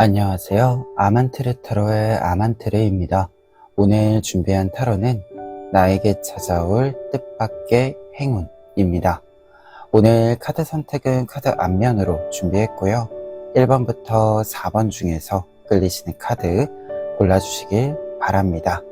안녕하세요. 아만트레 타로의 아만트레입니다. 오늘 준비한 타로는 나에게 찾아올 뜻밖의 행운입니다. 오늘 카드 선택은 카드 앞면으로 준비했고요. 1번부터 4번 중에서 끌리시는 카드 골라주시길 바랍니다.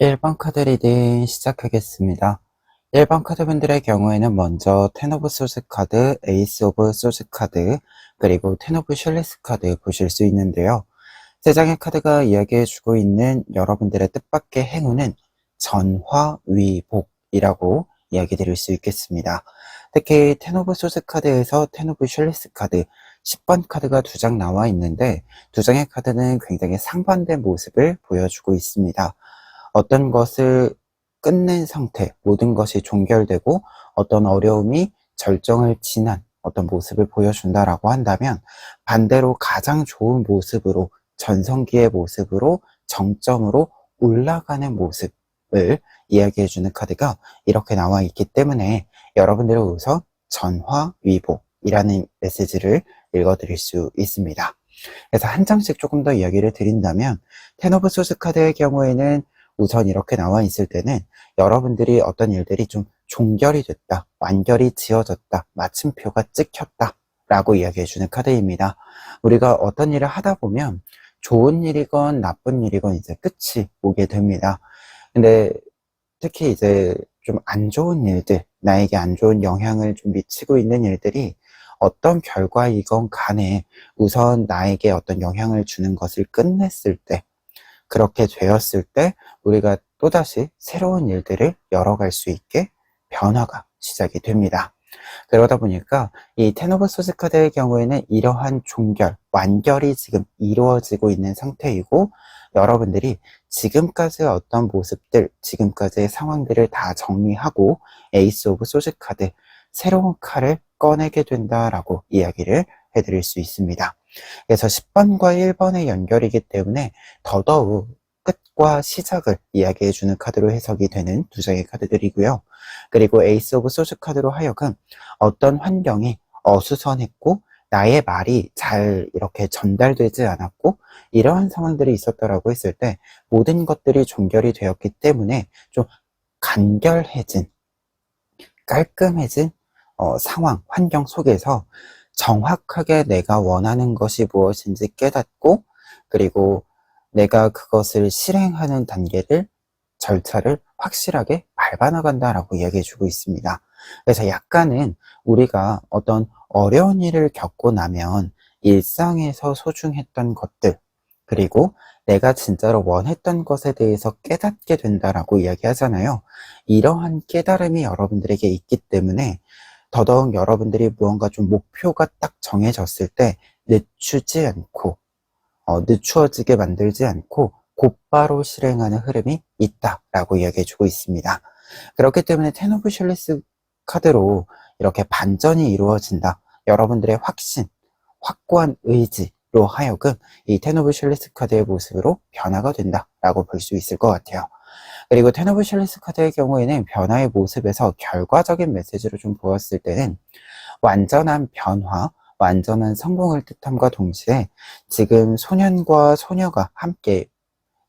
일 번 카드 리딩 시작하겠습니다. 1번 카드분들의 경우에는 먼저 텐 오브 소스 카드, 에이스 오브 소스 카드, 그리고 텐 오브 슐리스 카드 보실 수 있는데요. 세 장의 카드가 이야기해주고 있는 여러분들의 뜻밖의 행운은 전화위복이라고 이야기 드릴 수 있겠습니다. 특히 텐 오브 소스 카드에서 텐 오브 슐리스 카드 10번 카드가 두 장 나와 있는데 두 장의 카드는 굉장히 상반된 모습을 보여주고 있습니다. 어떤 것을 끝낸 상태, 모든 것이 종결되고 어떤 어려움이 절정을 지난 어떤 모습을 보여준다라고 한다면 반대로 가장 좋은 모습으로 전성기의 모습으로 정점으로 올라가는 모습을 이야기해주는 카드가 이렇게 나와 있기 때문에 여러분들의 우선 전화위복이라는 메시지를 읽어드릴 수 있습니다. 그래서 한 장씩 조금 더 이야기를 드린다면 텐 오브 소스 카드의 경우에는 우선 이렇게 나와 있을 때는 여러분들이 어떤 일들이 좀 종결이 됐다, 완결이 지어졌다, 마침표가 찍혔다 라고 이야기해주는 카드입니다. 우리가 어떤 일을 하다 보면 좋은 일이건 나쁜 일이건 이제 끝이 오게 됩니다. 근데 특히 이제 좀 안 좋은 일들, 나에게 안 좋은 영향을 좀 미치고 있는 일들이 어떤 결과이건 간에 우선 나에게 어떤 영향을 주는 것을 끝냈을 때, 그렇게 되었을 때 우리가 또다시 새로운 일들을 열어갈 수 있게 변화가 시작이 됩니다. 그러다 보니까 이 텐 오브 소스 카드의 경우에는 이러한 종결, 완결이 지금 이루어지고 있는 상태이고 여러분들이 지금까지의 어떤 모습들, 지금까지의 상황들을 다 정리하고 에이스 오브 소스 카드, 새로운 칼을 꺼내게 된다라고 이야기를 해드릴 수 있습니다. 그래서 10번과 1번의 연결이기 때문에 더더욱 끝과 시작을 이야기해주는 카드로 해석이 되는 두 장의 카드들이고요. 그리고 에이스 오브 소스 카드로 하여금 어떤 환경이 어수선했고 나의 말이 잘 이렇게 전달되지 않았고 이러한 상황들이 있었다라고 했을 때 모든 것들이 종결이 되었기 때문에 좀 간결해진, 깔끔해진 상황, 환경 속에서 정확하게 내가 원하는 것이 무엇인지 깨닫고 그리고 내가 그것을 실행하는 단계를 절차를 확실하게 밟아나간다라고 이야기해주고 있습니다. 그래서 약간은 우리가 어떤 어려운 일을 겪고 나면 일상에서 소중했던 것들 그리고 내가 진짜로 원했던 것에 대해서 깨닫게 된다라고 이야기하잖아요. 이러한 깨달음이 여러분들에게 있기 때문에 더더욱 여러분들이 무언가 좀 목표가 딱 정해졌을 때 늦추지 않고 늦추어지게 만들지 않고 곧바로 실행하는 흐름이 있다라고 이야기해주고 있습니다. 그렇기 때문에 텐 오브 슐리스 카드로 이렇게 반전이 이루어진다. 여러분들의 확신, 확고한 의지로 하여금 이 텐 오브 슐리스 카드의 모습으로 변화가 된다라고 볼 수 있을 것 같아요. 그리고 텐 오브 슐리스 카드의 경우에는 변화의 모습에서 결과적인 메시지로 좀 보았을 때는 완전한 변화, 완전한 성공을 뜻함과 동시에 지금 소년과 소녀가 함께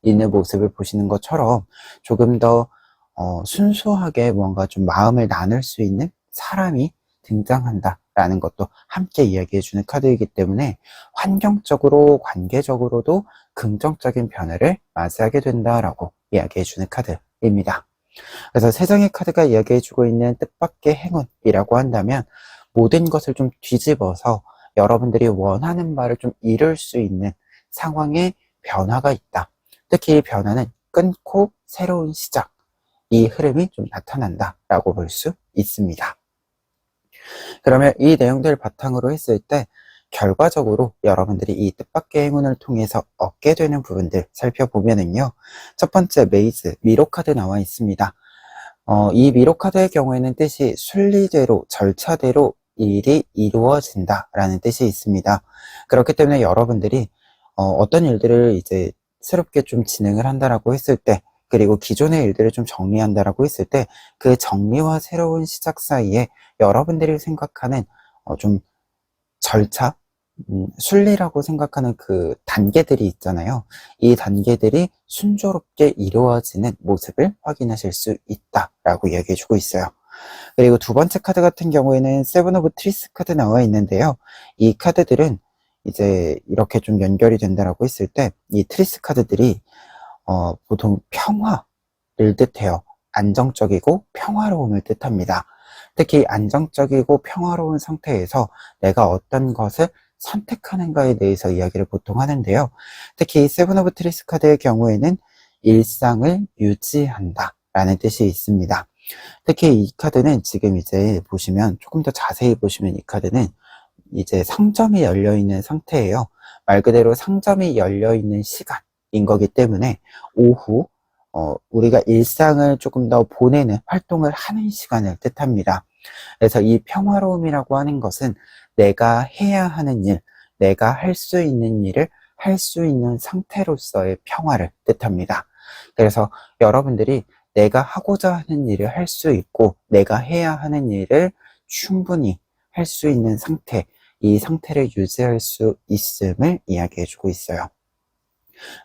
있는 모습을 보시는 것처럼 조금 더 순수하게 뭔가 좀 마음을 나눌 수 있는 사람이 등장한다라는 것도 함께 이야기해주는 카드이기 때문에 환경적으로, 관계적으로도 긍정적인 변화를 맞이하게 된다라고 이야기해주는 카드입니다. 그래서 세 장의 카드가 이야기해주고 있는 뜻밖의 행운이라고 한다면 모든 것을 좀 뒤집어서 여러분들이 원하는 바를 좀 이룰 수 있는 상황에 변화가 있다. 특히 이 변화는 끊고 새로운 시작, 이 흐름이 좀 나타난다라고 볼 수 있습니다. 그러면 이 내용들을 바탕으로 했을 때 결과적으로 여러분들이 이 뜻밖의 행운을 통해서 얻게 되는 부분들 살펴보면은요. 첫 번째 메이즈, 미로 카드 나와 있습니다. 이 미로 카드의 경우에는 뜻이 순리대로, 절차대로 일이 이루어진다라는 뜻이 있습니다. 그렇기 때문에 여러분들이 어떤 일들을 이제 새롭게 좀 진행을 한다라고 했을 때, 그리고 기존의 일들을 좀 정리한다라고 했을 때, 그 정리와 새로운 시작 사이에 여러분들이 생각하는 좀 절차, 순리라고 생각하는 그 단계들이 있잖아요. 이 단계들이 순조롭게 이루어지는 모습을 확인하실 수 있다라고 이야기해주고 있어요. 그리고 두 번째 카드 같은 경우에는 세븐 오브 트리스 카드 나와 있는데요. 이 카드들은 이제 이렇게 좀 연결이 된다라고 했을 때, 이 트리스 카드들이 보통 평화를 뜻해요. 안정적이고 평화로움을 뜻합니다. 특히 안정적이고 평화로운 상태에서 내가 어떤 것을 선택하는가에 대해서 이야기를 보통 하는데요. 특히 세븐 오브 트리스 카드의 경우에는 일상을 유지한다 라는 뜻이 있습니다. 특히 이 카드는 지금 이제 보시면, 조금 더 자세히 보시면 이 카드는 이제 상점이 열려 있는 상태예요. 말 그대로 상점이 열려 있는 시간인 거기 때문에 오후 우리가 일상을 조금 더 보내는 활동을 하는 시간을 뜻합니다. 그래서 이 평화로움이라고 하는 것은 내가 해야 하는 일, 내가 할 수 있는 일을 할 수 있는 상태로서의 평화를 뜻합니다. 그래서 여러분들이 내가 하고자 하는 일을 할 수 있고 내가 해야 하는 일을 충분히 할 수 있는 상태, 이 상태를 유지할 수 있음을 이야기해주고 있어요.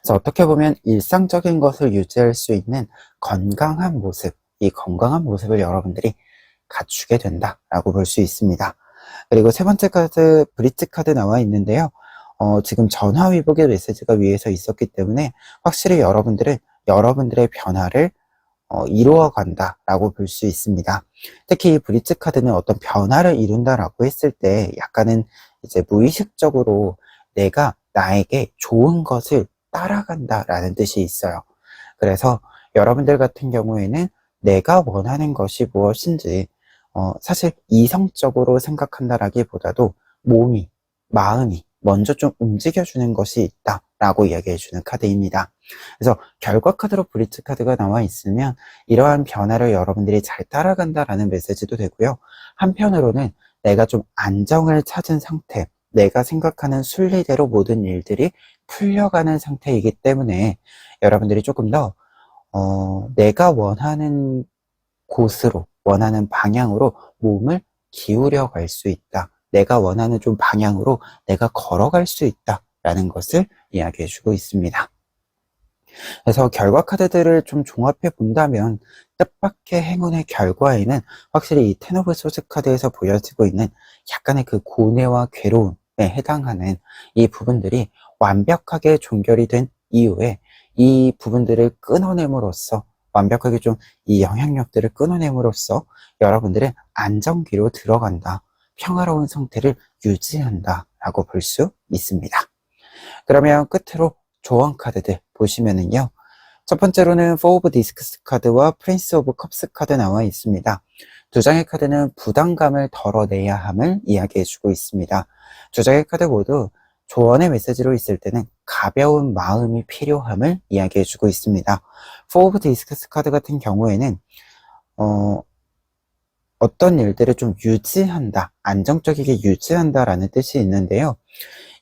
그래서 어떻게 보면 일상적인 것을 유지할 수 있는 건강한 모습, 이 건강한 모습을 여러분들이 갖추게 된다라고 볼 수 있습니다. 그리고 세 번째 카드, 브릿지 카드 나와 있는데요. 지금 전화 위복의 메시지가 위에서 있었기 때문에 확실히 여러분들은 여러분들의 변화를 이루어 간다라고 볼 수 있습니다. 특히 이 브릿지 카드는 어떤 변화를 이룬다라고 했을 때 약간은 이제 무의식적으로 내가 나에게 좋은 것을 따라간다라는 뜻이 있어요. 그래서 여러분들 같은 경우에는 내가 원하는 것이 무엇인지 사실 이성적으로 생각한다라기보다도 몸이, 마음이 먼저 좀 움직여주는 것이 있다라고 이야기해주는 카드입니다. 그래서 결과 카드로 브릿지 카드가 나와 있으면 이러한 변화를 여러분들이 잘 따라간다라는 메시지도 되고요. 한편으로는 내가 좀 안정을 찾은 상태, 내가 생각하는 순리대로 모든 일들이 풀려가는 상태이기 때문에 여러분들이 조금 더 내가 원하는 곳으로, 원하는 방향으로 몸을 기울여 갈 수 있다. 내가 원하는 좀 방향으로 내가 걸어갈 수 있다라는 것을 이야기해주고 있습니다. 그래서 결과 카드들을 좀 종합해 본다면 뜻밖의 행운의 결과에는 확실히 이 텐 오브 소스 카드에서 보여지고 있는 약간의 그 고뇌와 괴로움에 해당하는 이 부분들이 완벽하게 종결이 된 이후에 이 부분들을 끊어냄으로써, 완벽하게 좀 이 영향력들을 끊어냄으로써 여러분들은 안정기로 들어간다, 평화로운 상태를 유지한다 라고 볼 수 있습니다. 그러면 끝으로 조언 카드들 보시면은요, 첫 번째로는 4 오브 디스크스 카드와 프린스 오브 컵스 카드 나와 있습니다. 두 장의 카드는 부담감을 덜어내야 함을 이야기해주고 있습니다. 두 장의 카드 모두 조언의 메시지로 있을 때는 가벼운 마음이 필요함을 이야기해주고 있습니다. 4 오브 디스크스 카드 같은 경우에는 어, 어떤 일들을 좀 유지한다, 안정적이게 유지한다라는 뜻이 있는데요.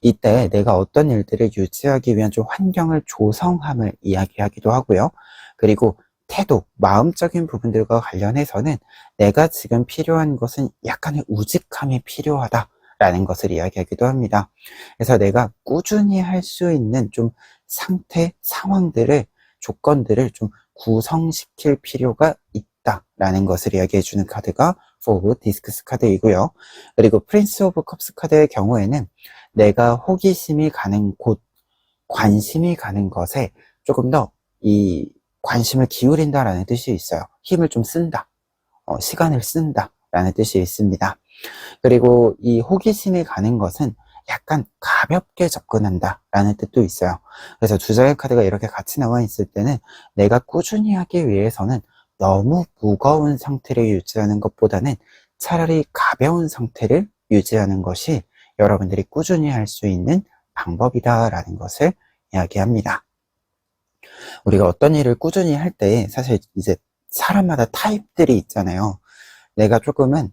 이때 내가 어떤 일들을 유지하기 위한 좀 환경을 조성함을 이야기하기도 하고요. 그리고 태도, 마음적인 부분들과 관련해서는 내가 지금 필요한 것은 약간의 우직함이 필요하다라는 것을 이야기하기도 합니다. 그래서 내가 꾸준히 할 수 있는 좀 상태, 상황들을, 조건들을 좀 구성시킬 필요가 있다라는 것을 이야기해주는 카드가 4 오브 디스크스 카드이고요. 그리고 프린스 오브 컵스 카드의 경우에는 내가 호기심이 가는 곳, 관심이 가는 것에 조금 더 이 관심을 기울인다라는 뜻이 있어요. 힘을 좀 쓴다, 시간을 쓴다 라는 뜻이 있습니다. 그리고 이 호기심이 가는 것은 약간 가볍게 접근한다 라는 뜻도 있어요. 그래서 두 장의 카드가 이렇게 같이 나와 있을 때는 내가 꾸준히 하기 위해서는 너무 무거운 상태를 유지하는 것보다는 차라리 가벼운 상태를 유지하는 것이 여러분들이 꾸준히 할 수 있는 방법이다 라는 것을 이야기합니다. 우리가 어떤 일을 꾸준히 할 때 사실 이제 사람마다 타입들이 있잖아요. 내가 조금은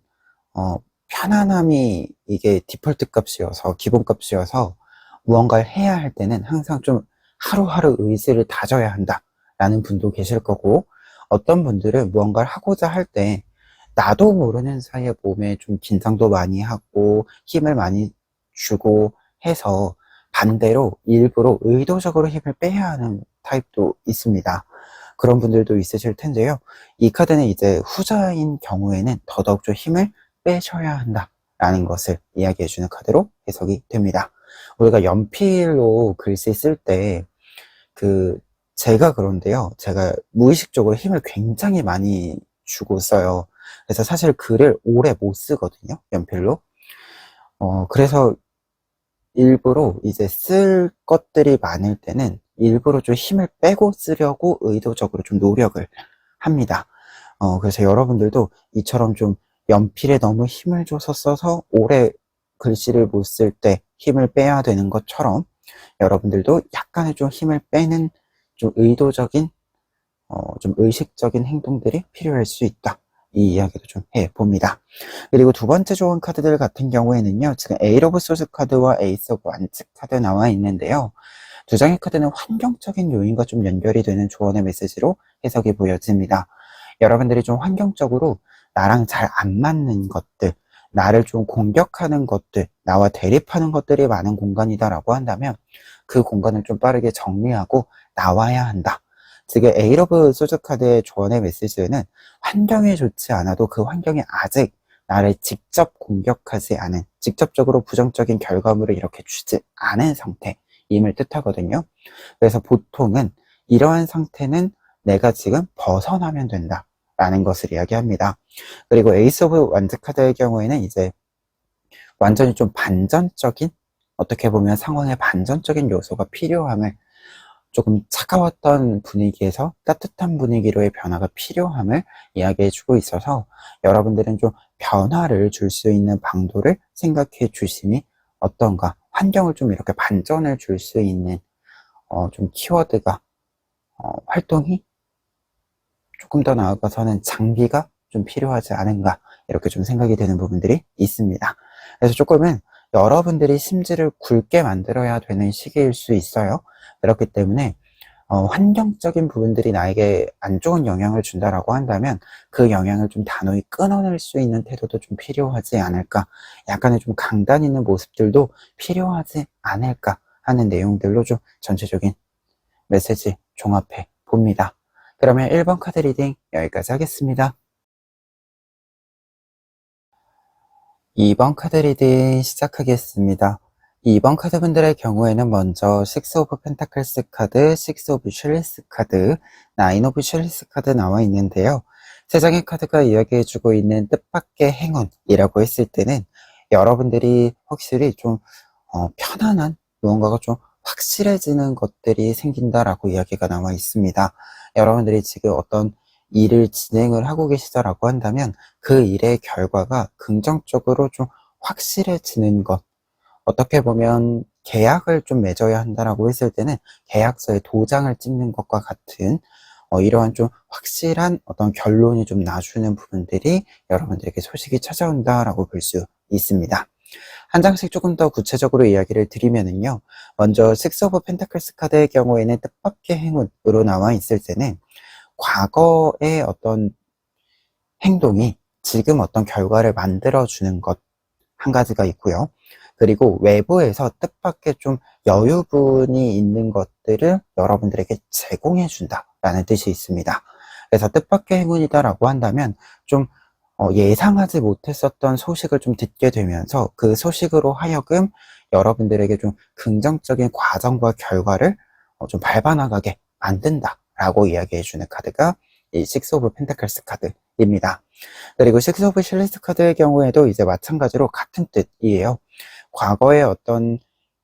편안함이 이게 디폴트 값이어서, 기본 값이어서 무언가를 해야 할 때는 항상 좀 하루하루 의지를 다져야 한다 라는 분도 계실 거고, 어떤 분들은 무언가를 하고자 할 때 나도 모르는 사이에 몸에 좀 긴장도 많이 하고 힘을 많이 주고 해서 반대로 일부러 의도적으로 힘을 빼야 하는 타입도 있습니다. 그런 분들도 있으실 텐데요. 이 카드는 이제 후자인 경우에는 더더욱 좀 힘을 빼셔야 한다라는 것을 이야기해주는 카드로 해석이 됩니다. 우리가 연필로 글씨 쓸 때, 제가 그런데요. 제가 무의식적으로 힘을 굉장히 많이 주고 써요. 그래서 사실 글을 오래 못 쓰거든요. 연필로. 그래서 일부러 이제 쓸 것들이 많을 때는 일부러 좀 힘을 빼고 쓰려고 의도적으로 좀 노력을 합니다. 그래서 여러분들도 이처럼 좀 연필에 너무 힘을 줘서 써서 오래 글씨를 못 쓸 때 힘을 빼야 되는 것처럼 여러분들도 약간의 좀 힘을 빼는 좀 의도적인, 좀 의식적인 행동들이 필요할 수 있다. 이 이야기도 좀 해봅니다. 그리고 두 번째 조언 카드들 같은 경우에는요, 지금 에이스 오브 소스 카드와 에이스 오브 완츠 카드 나와 있는데요. 두 장의 카드는 환경적인 요인과 좀 연결이 되는 조언의 메시지로 해석이 보여집니다. 여러분들이 좀 환경적으로 나랑 잘 안 맞는 것들, 나를 좀 공격하는 것들, 나와 대립하는 것들이 많은 공간이다라고 한다면 그 공간을 좀 빠르게 정리하고 나와야 한다. 즉, 에이스 오브 소스 카드의 조언의 메시지는 환경이 좋지 않아도 그 환경이 아직 나를 직접 공격하지 않은, 직접적으로 부정적인 결과물을 이렇게 주지 않은 상태임을 뜻하거든요. 그래서 보통은 이러한 상태는 내가 지금 벗어나면 된다 라는 것을 이야기합니다. 그리고 에이스 오브 완즈 카드의 경우에는 이제 완전히 좀 반전적인, 어떻게 보면 상황에 반전적인 요소가 필요함을, 조금 차가웠던 분위기에서 따뜻한 분위기로의 변화가 필요함을 이야기해주고 있어서 여러분들은 좀 변화를 줄 수 있는 방도를 생각해 주심이 어떤가, 환경을 좀 이렇게 반전을 줄 수 있는 좀 키워드가, 활동이 조금 더 나아가서는 장비가 좀 필요하지 않은가, 이렇게 좀 생각이 되는 부분들이 있습니다. 그래서 조금은 여러분들이 심지를 굳게 만들어야 되는 시기일 수 있어요. 그렇기 때문에 환경적인 부분들이 나에게 안 좋은 영향을 준다라고 한다면 그 영향을 좀 단호히 끊어낼 수 있는 태도도 좀 필요하지 않을까, 약간의 좀 강단 있는 모습들도 필요하지 않을까 하는 내용들로 좀 전체적인 메시지 종합해 봅니다. 그러면 1번 카드 리딩 여기까지 하겠습니다. 2번 카드 리딩 시작하겠습니다. 2번 카드분들의 경우에는 먼저 6 오브 펜타클스 카드, 6 오브 쉘리스 카드, 9 오브 쉘리스 카드 나와 있는데요. 세 장의 카드가 이야기해주고 있는 뜻밖의 행운이라고 했을 때는 여러분들이 확실히 좀 편안한, 무언가가 좀 확실해지는 것들이 생긴다라고 이야기가 나와 있습니다. 여러분들이 지금 어떤 일을 진행을 하고 계시다라고 한다면 그 일의 결과가 긍정적으로 좀 확실해지는 것, 어떻게 보면 계약을 좀 맺어야 한다라고 했을 때는 계약서에 도장을 찍는 것과 같은 이러한 좀 확실한 어떤 결론이 좀 나주는 부분들이 여러분들에게 소식이 찾아온다라고 볼 수 있습니다. 한 장씩 조금 더 구체적으로 이야기를 드리면은요. 먼저 식스 오브 펜타클스 카드의 경우에는 뜻밖의 행운으로 나와 있을 때는 과거의 어떤 행동이 지금 어떤 결과를 만들어주는 것 한 가지가 있고요. 그리고 외부에서 뜻밖의 좀 여유분이 있는 것들을 여러분들에게 제공해 준다라는 뜻이 있습니다. 그래서 뜻밖의 행운이다라고 한다면 좀 예상하지 못했었던 소식을 좀 듣게 되면서 그 소식으로 하여금 여러분들에게 좀 긍정적인 과정과 결과를 좀 밟아나가게 만든다라고 이야기해 주는 카드가 이 식스 오브 펜타클스 카드입니다. 그리고 식스 오브 실리스 카드의 경우에도 이제 마찬가지로 같은 뜻이에요. 과거의 어떤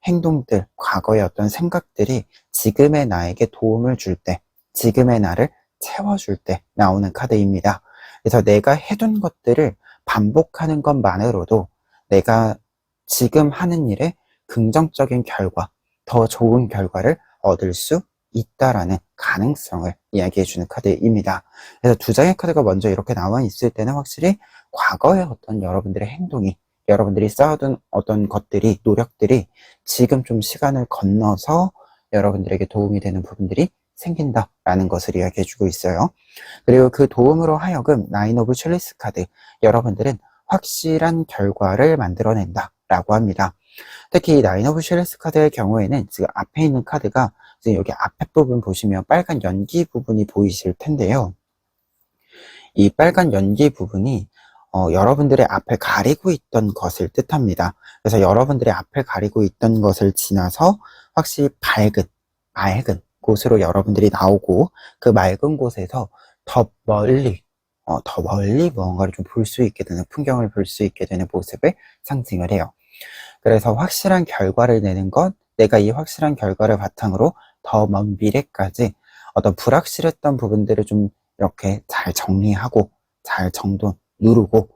행동들, 과거의 어떤 생각들이 지금의 나에게 도움을 줄 때, 지금의 나를 채워줄 때 나오는 카드입니다. 그래서 내가 해둔 것들을 반복하는 것만으로도 내가 지금 하는 일에 긍정적인 결과, 더 좋은 결과를 얻을 수 있다라는 가능성을 이야기해주는 카드입니다. 그래서 두 장의 카드가 먼저 이렇게 나와 있을 때는 확실히 과거의 어떤 여러분들의 행동이, 여러분들이 쌓아둔 어떤 것들이, 노력들이 지금 좀 시간을 건너서 여러분들에게 도움이 되는 부분들이 생긴다라는 것을 이야기해주고 있어요. 그리고 그 도움으로 하여금 나인 오브 첼리스 카드, 여러분들은 확실한 결과를 만들어낸다 라고 합니다. 특히 이 나인 오브 첼리스 카드의 경우에는 지금 앞에 있는 카드가 지금 여기 앞에 부분 보시면 빨간 연기 부분이 보이실 텐데요. 이 빨간 연기 부분이 여러분들의 앞을 가리고 있던 것을 뜻합니다. 그래서 여러분들의 앞을 가리고 있던 것을 지나서 확실히 맑은 곳으로 여러분들이 나오고 그 맑은 곳에서 더 멀리 무언가를 좀 볼 수 있게 되는, 풍경을 볼 수 있게 되는 모습을 상징을 해요. 그래서 확실한 결과를 내는 것, 내가 이 확실한 결과를 바탕으로 더 먼 미래까지 어떤 불확실했던 부분들을 좀 이렇게 잘 정리하고 잘 정돈 누르고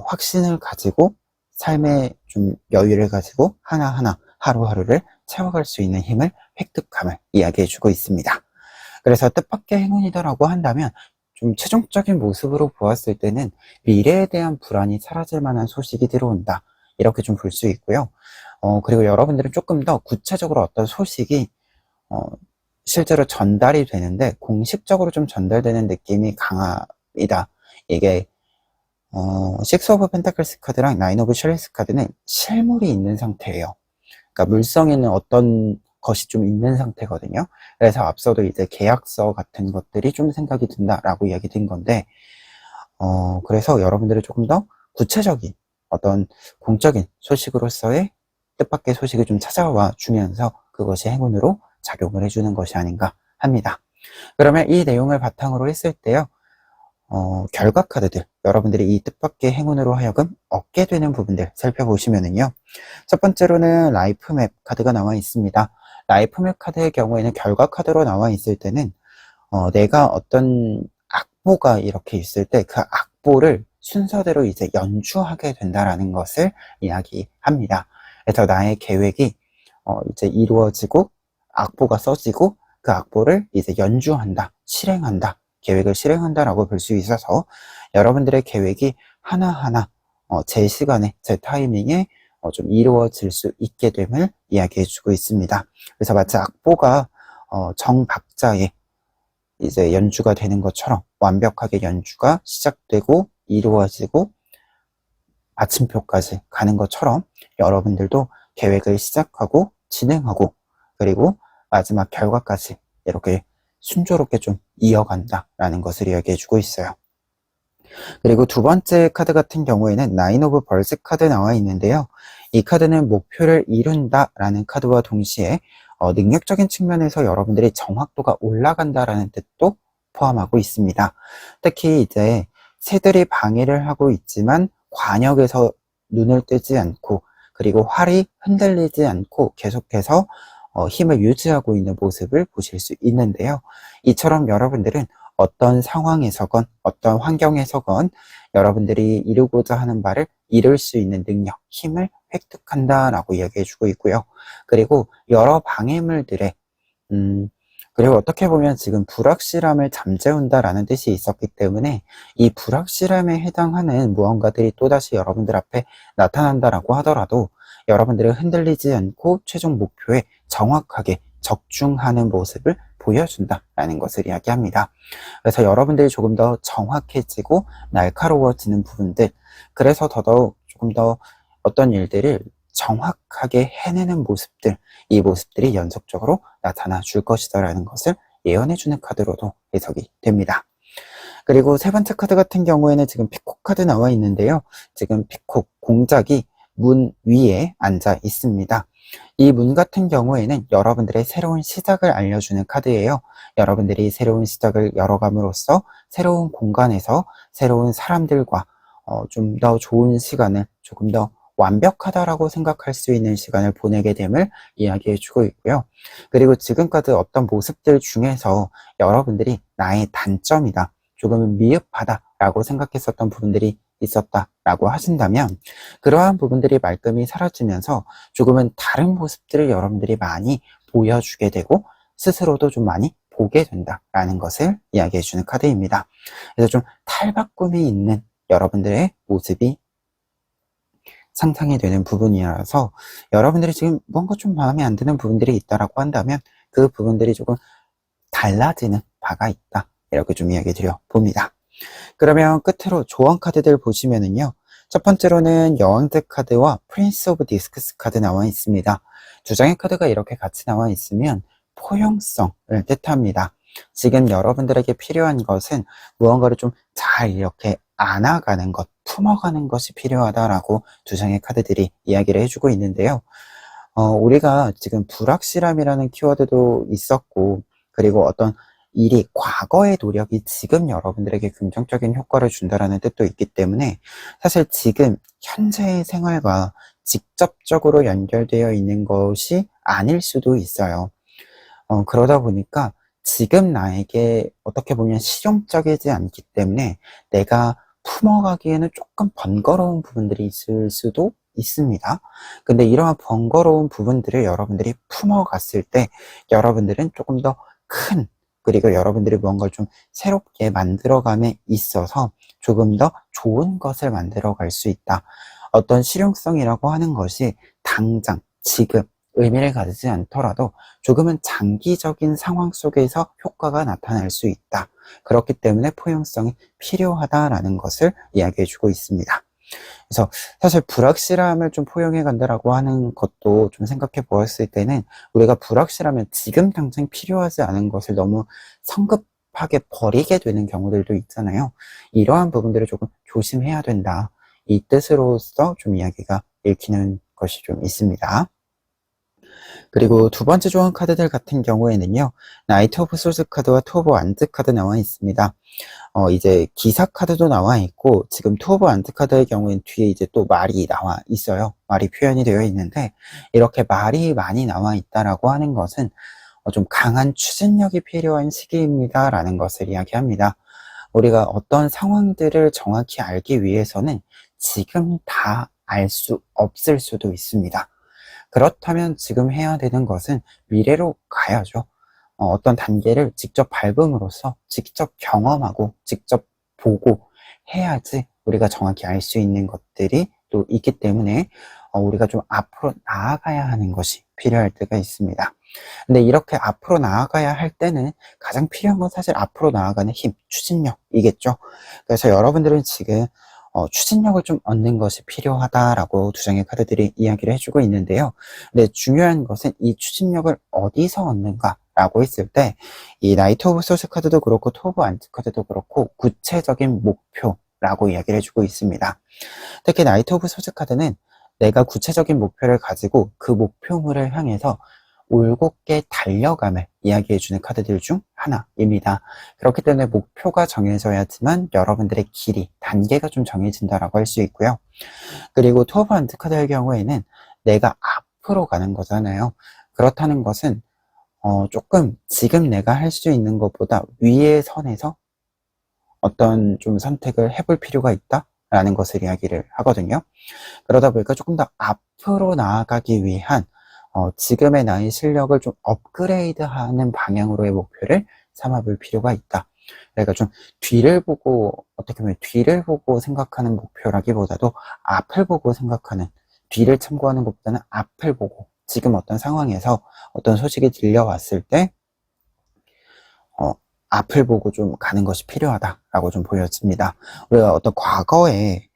확신을 가지고 삶의 좀 여유를 가지고 하나하나 하루하루를 채워갈 수 있는 힘을 획득함을 이야기해주고 있습니다. 그래서 뜻밖의 행운이다라고 한다면 좀 최종적인 모습으로 보았을 때는 미래에 대한 불안이 사라질 만한 소식이 들어온다, 이렇게 좀 볼 수 있고요. 그리고 여러분들은 조금 더 구체적으로 어떤 소식이 실제로 전달이 되는데 공식적으로 좀 전달되는 느낌이 강합니다. 이게 식스 오브 펜타클스 카드랑 나인 오브 쉐리스 카드는 실물이 있는 상태예요. 그러니까 물성에는 어떤 것이 좀 있는 상태거든요. 그래서 앞서도 이제 계약서 같은 것들이 좀 생각이 든다라고 이야기 된 건데, 그래서 여러분들이 조금 더 구체적인 어떤 공적인 소식으로서의 뜻밖의 소식을 좀 찾아와 주면서 그것이 행운으로 작용을 해주는 것이 아닌가 합니다. 그러면 이 내용을 바탕으로 했을 때요, 결과 카드들, 여러분들이 이 뜻밖의 행운으로 하여금 얻게 되는 부분들 살펴보시면은요, 첫 번째로는 라이프맵 카드가 나와 있습니다. 라이프맵 카드의 경우에는 결과 카드로 나와 있을 때는 내가 어떤 악보가 이렇게 있을 때 그 악보를 순서대로 이제 연주하게 된다라는 것을 이야기합니다. 그래서 나의 계획이 이제 이루어지고 악보가 써지고 그 악보를 이제 연주한다, 실행한다, 계획을 실행한다라고 볼 수 있어서 여러분들의 계획이 하나하나 제 시간에, 제 타이밍에 좀 이루어질 수 있게 됨을 이야기해주고 있습니다. 그래서 마치 악보가 정박자의 이제 연주가 되는 것처럼 완벽하게 연주가 시작되고 이루어지고 마침표까지 가는 것처럼 여러분들도 계획을 시작하고 진행하고 그리고 마지막 결과까지 이렇게 순조롭게 좀 이어간다라는 것을 이야기해주고 있어요. 그리고 두 번째 카드 같은 경우에는 나인 오브 벌스 카드 나와 있는데요. 이 카드는 목표를 이룬다라는 카드와 동시에 능력적인 측면에서 여러분들의 정확도가 올라간다라는 뜻도 포함하고 있습니다. 특히 이제 새들이 방해를 하고 있지만 관역에서 눈을 뜨지 않고 그리고 활이 흔들리지 않고 계속해서 힘을 유지하고 있는 모습을 보실 수 있는데요. 이처럼 여러분들은 어떤 상황에서건 어떤 환경에서건 여러분들이 이루고자 하는 바를 이룰 수 있는 능력, 힘을 획득한다라고 이야기해주고 있고요. 그리고 여러 방해물들의 그리고 어떻게 보면 지금 불확실함을 잠재운다라는 뜻이 있었기 때문에 이 불확실함에 해당하는 무언가들이 또다시 여러분들 앞에 나타난다라고 하더라도 여러분들은 흔들리지 않고 최종 목표에 정확하게 적중하는 모습을 보여준다라는 것을 이야기합니다. 그래서 여러분들이 조금 더 정확해지고 날카로워지는 부분들, 그래서 더더욱 조금 더 어떤 일들을 정확하게 해내는 모습들, 이 모습들이 연속적으로 나타나 줄 것이다라는 것을 예언해주는 카드로도 해석이 됩니다. 그리고 세 번째 카드 같은 경우에는 지금 피콕 카드 나와 있는데요. 지금 피콕 공작이 문 위에 앉아 있습니다. 이 문 같은 경우에는 여러분들의 새로운 시작을 알려주는 카드예요. 여러분들이 새로운 시작을 열어감으로써 새로운 공간에서 새로운 사람들과 좀 더 좋은 시간을, 조금 더 완벽하다라고 생각할 수 있는 시간을 보내게 됨을 이야기해 주고 있고요. 그리고 지금까지 어떤 모습들 중에서 여러분들이 나의 단점이다, 조금은 미흡하다라고 생각했었던 부분들이 있었다라고 하신다면 그러한 부분들이 말끔히 사라지면서 조금은 다른 모습들을 여러분들이 많이 보여주게 되고 스스로도 좀 많이 보게 된다라는 것을 이야기해 주는 카드입니다. 그래서 좀 탈바꿈이 있는 여러분들의 모습이 상상이 되는 부분이라서 여러분들이 지금 뭔가 좀 마음에 안 드는 부분들이 있다라고 한다면 그 부분들이 조금 달라지는 바가 있다, 이렇게 좀 이야기 드려 봅니다. 그러면 끝으로 조언 카드들 보시면은요, 첫 번째로는 여왕제 카드와 프린스 오브 디스크스 카드 나와 있습니다. 두 장의 카드가 이렇게 같이 나와 있으면 포용성을 뜻합니다. 지금 여러분들에게 필요한 것은 무언가를 좀 잘 이렇게 안아가는 것, 품어가는 것이 필요하다라고 두 장의 카드들이 이야기를 해주고 있는데요. 우리가 지금 불확실함이라는 키워드도 있었고, 그리고 어떤 일이, 과거의 노력이 지금 여러분들에게 긍정적인 효과를 준다라는 뜻도 있기 때문에 사실 지금 현재의 생활과 직접적으로 연결되어 있는 것이 아닐 수도 있어요. 그러다 보니까 지금 나에게 어떻게 보면 실용적이지 않기 때문에 내가 품어가기에는 조금 번거로운 부분들이 있을 수도 있습니다. 근데 이러한 번거로운 부분들을 여러분들이 품어갔을 때 여러분들은 조금 더 큰, 그리고 여러분들이 무언가를 좀 새롭게 만들어감에 있어서 조금 더 좋은 것을 만들어갈 수 있다. 어떤 실용성이라고 하는 것이 당장, 지금 의미를 가지지 않더라도 조금은 장기적인 상황 속에서 효과가 나타날 수 있다. 그렇기 때문에 포용성이 필요하다라는 것을 이야기해 주고 있습니다. 그래서 사실 불확실함을 좀 포용해 간다라고 하는 것도 좀 생각해 보았을 때는 우리가 불확실하면 지금 당장 필요하지 않은 것을 너무 성급하게 버리게 되는 경우들도 있잖아요. 이러한 부분들을 조금 조심해야 된다, 이 뜻으로서 좀 이야기가 읽히는 것이 좀 있습니다. 그리고 두 번째 조언 카드들 같은 경우에는요, 나이트 오브 소스 카드와 투 오브 완즈 카드 나와 있습니다. 이제 기사 카드도 나와 있고, 지금 투 오브 완즈 카드의 경우엔 뒤에 이제 또 말이 나와 있어요. 말이 표현이 되어 있는데, 이렇게 말이 많이 나와 있다라고 하는 것은 좀 강한 추진력이 필요한 시기입니다 라는 것을 이야기합니다. 우리가 어떤 상황들을 정확히 알기 위해서는 지금 다 알 수 없을 수도 있습니다. 그렇다면 지금 해야 되는 것은 미래로 가야죠. 어떤 단계를 직접 밟음으로써 직접 경험하고 직접 보고 해야지 우리가 정확히 알 수 있는 것들이 또 있기 때문에 우리가 좀 앞으로 나아가야 하는 것이 필요할 때가 있습니다. 근데 이렇게 앞으로 나아가야 할 때는 가장 필요한 건 사실 앞으로 나아가는 힘, 추진력이겠죠. 그래서 여러분들은 지금 추진력을 좀 얻는 것이 필요하다라고 두 장의 카드들이 이야기를 해주고 있는데요. 근데 중요한 것은 이 추진력을 어디서 얻는가라고 했을 때, 이 나이트 오브 소스 카드도 그렇고 투 오브 안트 카드도 그렇고 구체적인 목표라고 이야기를 해주고 있습니다. 특히 나이트 오브 소스 카드는 내가 구체적인 목표를 가지고 그 목표물을 향해서 올곧게 달려감을 이야기해주는 카드들 중 하나입니다. 그렇기 때문에 목표가 정해져야지만 여러분들의 길이, 단계가 좀 정해진다라고 할 수 있고요. 그리고 투 오브 한드 카드의 경우에는 내가 앞으로 가는 거잖아요. 그렇다는 것은 조금 지금 내가 할 수 있는 것보다 위의 선에서 어떤 좀 선택을 해볼 필요가 있다 라는 것을 이야기를 하거든요. 그러다 보니까 조금 더 앞으로 나아가기 위한 지금의 나의 실력을 좀 업그레이드하는 방향으로의 목표를 삼아볼 필요가 있다. 그러니까 좀 뒤를 보고, 어떻게 보면 뒤를 보고 생각하는 목표라기보다도 앞을 보고 생각하는, 뒤를 참고하는 것보다는 앞을 보고, 지금 어떤 상황에서 어떤 소식이 들려왔을 때, 앞을 보고 좀 가는 것이 필요하다라고 좀 보여집니다. 우리가 어떤 과거에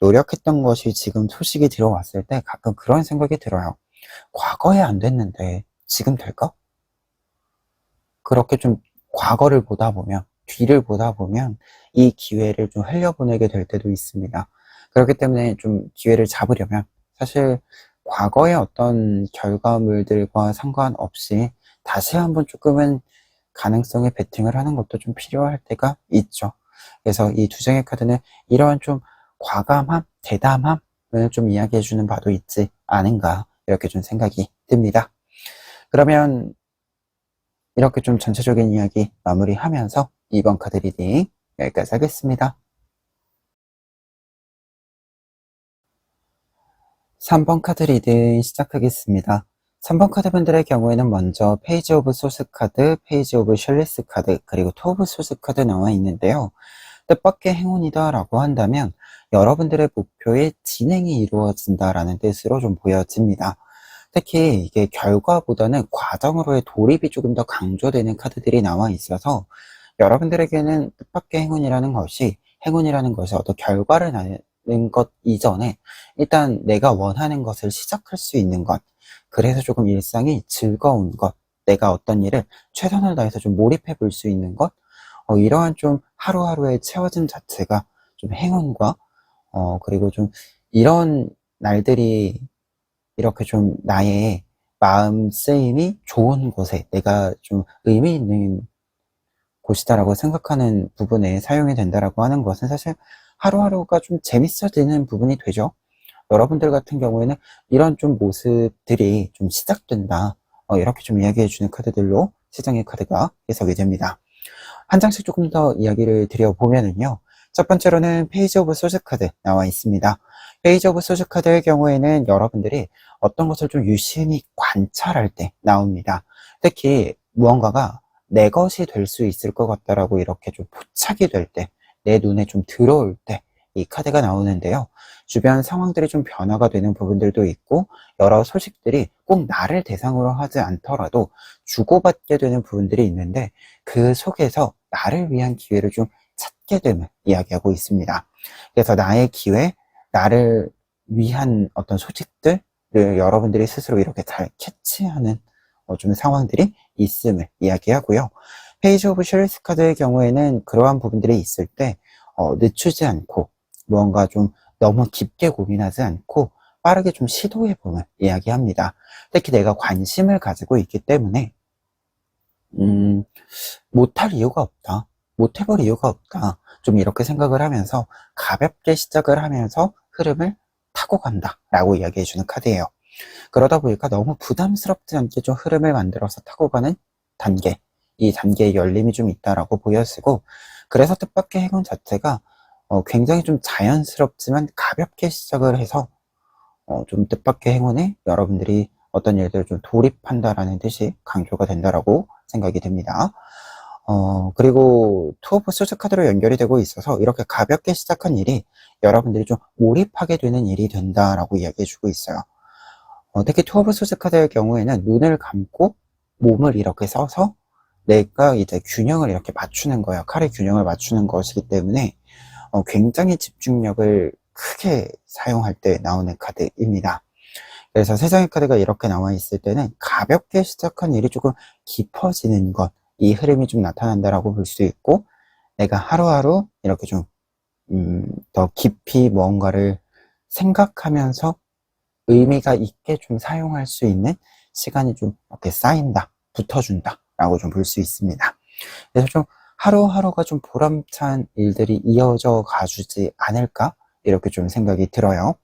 노력했던 것이 지금 소식이 들어왔을 때 가끔 그런 생각이 들어요. 과거에 안 됐는데 지금 될까? 그렇게 좀 과거를 보다 보면, 뒤를 보다 보면 이 기회를 좀 흘려보내게 될 때도 있습니다. 그렇기 때문에 좀 기회를 잡으려면 사실 과거의 어떤 결과물들과 상관없이 다시 한번 조금은 가능성에 베팅을 하는 것도 좀 필요할 때가 있죠. 그래서 이 두 장의 카드는 이러한 좀 과감함, 대담함을 좀 이야기해주는 바도 있지 않은가, 이렇게 좀 생각이 듭니다. 그러면 이렇게 좀 전체적인 이야기 마무리하면서 이번 카드 리딩 여기까지 하겠습니다. 3번 카드 리딩 시작하겠습니다. 3번 카드 분들의 경우에는 먼저 페이지 오브 소스 카드, 페이지 오브 셜리스 카드, 그리고 투 오브 소스 카드 나와 있는데요. 뜻밖의 행운이다 라고 한다면 여러분들의 목표의 진행이 이루어진다라는 뜻으로 좀 보여집니다. 특히 이게 결과보다는 과정으로의 돌입이 조금 더 강조되는 카드들이 나와 있어서 여러분들에게는 뜻밖의 행운이라는 것이 어떤 결과를 나는 것 이전에 일단 내가 원하는 것을 시작할 수 있는 것, 그래서 조금 일상이 즐거운 것, 내가 어떤 일을 최선을 다해서 좀 몰입해 볼 수 있는 것, 이러한 좀 하루하루의 채워짐 자체가 좀 행운과 그리고 좀 이런 날들이 이렇게 좀 나의 마음 쓰임이 좋은 곳에, 내가 좀 의미 있는 곳이다라고 생각하는 부분에 사용이 된다라고 하는 것은 사실 하루하루가 좀 재밌어지는 부분이 되죠. 여러분들 같은 경우에는 이런 좀 모습들이 좀 시작된다, 이렇게 좀 이야기해주는 카드들로 시장의 카드가 해석이 됩니다. 한 장씩 조금 더 이야기를 드려보면은요, 첫 번째로는 페이지 오브 소스 카드 나와 있습니다. 페이지 오브 소스 카드의 경우에는 여러분들이 어떤 것을 좀 유심히 관찰할 때 나옵니다. 특히 무언가가 내 것이 될 수 있을 것 같다라고 이렇게 좀 포착이 될 때, 내 눈에 좀 들어올 때 이 카드가 나오는데요. 주변 상황들이 좀 변화가 되는 부분들도 있고, 여러 소식들이 꼭 나를 대상으로 하지 않더라도 주고받게 되는 부분들이 있는데, 그 속에서 나를 위한 기회를 좀 찾게 됨을 이야기하고 있습니다. 그래서 나의 기회, 나를 위한 어떤 소식들을 여러분들이 스스로 이렇게 잘 캐치하는 좀 상황들이 있음을 이야기하고요. 페이지 오브 셜리스 카드의 경우에는 그러한 부분들이 있을 때 늦추지 않고 무언가 좀 너무 깊게 고민하지 않고 빠르게 좀 시도해보면 이야기합니다. 특히 내가 관심을 가지고 있기 때문에 못할 이유가 없다, 못해볼 이유가 없다, 좀 이렇게 생각을 하면서 가볍게 시작을 하면서 흐름을 타고 간다 라고 이야기해주는 카드예요. 그러다 보니까 너무 부담스럽지 않게 좀 흐름을 만들어서 타고 가는 단계, 이 단계의 열림이 좀 있다라고 보여지고, 그래서 뜻밖의 행운 자체가 굉장히 좀 자연스럽지만 가볍게 시작을 해서 좀 뜻밖의 행운에 여러분들이 어떤 일들을 좀 돌입한다라는 뜻이 강조가 된다라고 생각이 됩니다. 그리고 투 오브 소스 카드로 연결이 되고 있어서 이렇게 가볍게 시작한 일이 여러분들이 좀 몰입하게 되는 일이 된다라고 이야기해주고 있어요. 특히 투 오브 소스 카드의 경우에는 눈을 감고 몸을 이렇게 써서 내가 이제 균형을 이렇게 맞추는 거예요. 칼의 균형을 맞추는 것이기 때문에 굉장히 집중력을 크게 사용할 때 나오는 카드입니다. 그래서 세 장의 카드가 이렇게 나와 있을 때는 가볍게 시작한 일이 조금 깊어지는 것, 이 흐름이 좀 나타난다라고 볼 수 있고, 내가 하루하루 이렇게 좀 더 깊이 뭔가를 생각하면서 의미가 있게 좀 사용할 수 있는 시간이 좀 이렇게 쌓인다, 붙어준다 라고 좀 볼 수 있습니다. 그래서 좀 하루하루가 좀 보람찬 일들이 이어져 가주지 않을까, 이렇게 좀 생각이 들어요.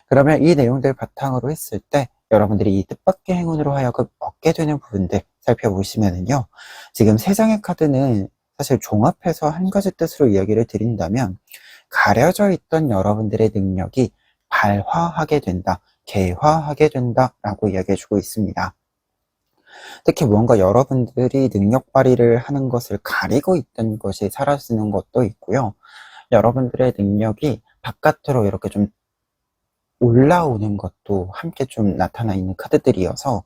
그러면 이 내용들 바탕으로 했을 때 여러분들이 이 뜻밖의 행운으로 하여금 얻게 되는 부분들 살펴보시면은요, 지금 세 장의 카드는 사실 종합해서 한 가지 뜻으로 이야기를 드린다면, 가려져 있던 여러분들의 능력이 발화하게 된다, 개화하게 된다라고 이야기해주고 있습니다. 특히 무언가 여러분들이 능력 발휘를 하는 것을 가리고 있던 것이 사라지는 것도 있고요. 여러분들의 능력이 바깥으로 이렇게 좀 올라오는 것도 함께 좀 나타나 있는 카드들이어서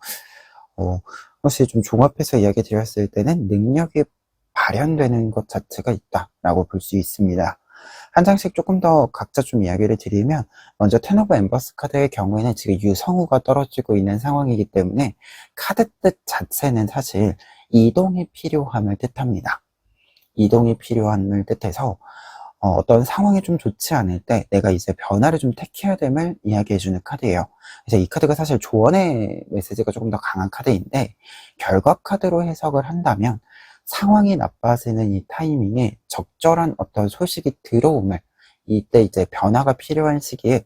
혹시 좀 종합해서 이야기 드렸을 때는 능력이 발현되는 것 자체가 있다라고 볼 수 있습니다. 한 장씩 조금 더 각자 좀 이야기를 드리면, 먼저 텐 오브 엠버스 카드의 경우에는 지금 유성우가 떨어지고 있는 상황이기 때문에 카드 뜻 자체는 사실 이동이 필요함을 뜻합니다. 이동이 필요함을 뜻해서 어떤 상황이 좀 좋지 않을 때 내가 이제 변화를 좀 택해야 됨을 이야기해주는 카드예요. 그래서 이 카드가 사실 조언의 메시지가 조금 더 강한 카드인데, 결과 카드로 해석을 한다면 상황이 나빠지는 이 타이밍에 적절한 어떤 소식이 들어옴을, 이때 이제 변화가 필요한 시기에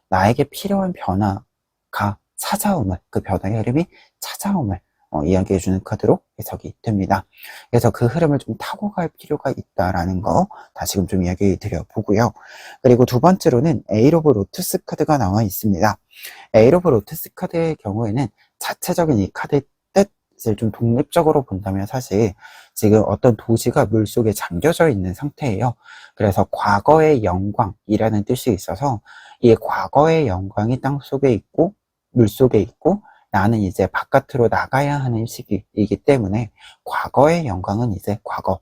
나에게 필요한 변화가 찾아옴을, 그 변화의 흐름이 찾아옴을 이야기해주는 카드로 해석이 됩니다. 그래서 그 흐름을 좀 타고 갈 필요가 있다라는 거 다시금 좀 이야기 드려보고요. 그리고 두 번째로는 에잇 오브 로투스 카드가 나와 있습니다. 에잇 오브 로투스 카드의 경우에는 자체적인 이 카드의 뜻을 좀 독립적으로 본다면 사실 지금 어떤 도시가 물속에 잠겨져 있는 상태예요. 그래서 과거의 영광이라는 뜻이 있어서 이 과거의 영광이 땅속에 있고 물속에 있고, 나는 이제 바깥으로 나가야 하는 시기이기 때문에 과거의 영광은 이제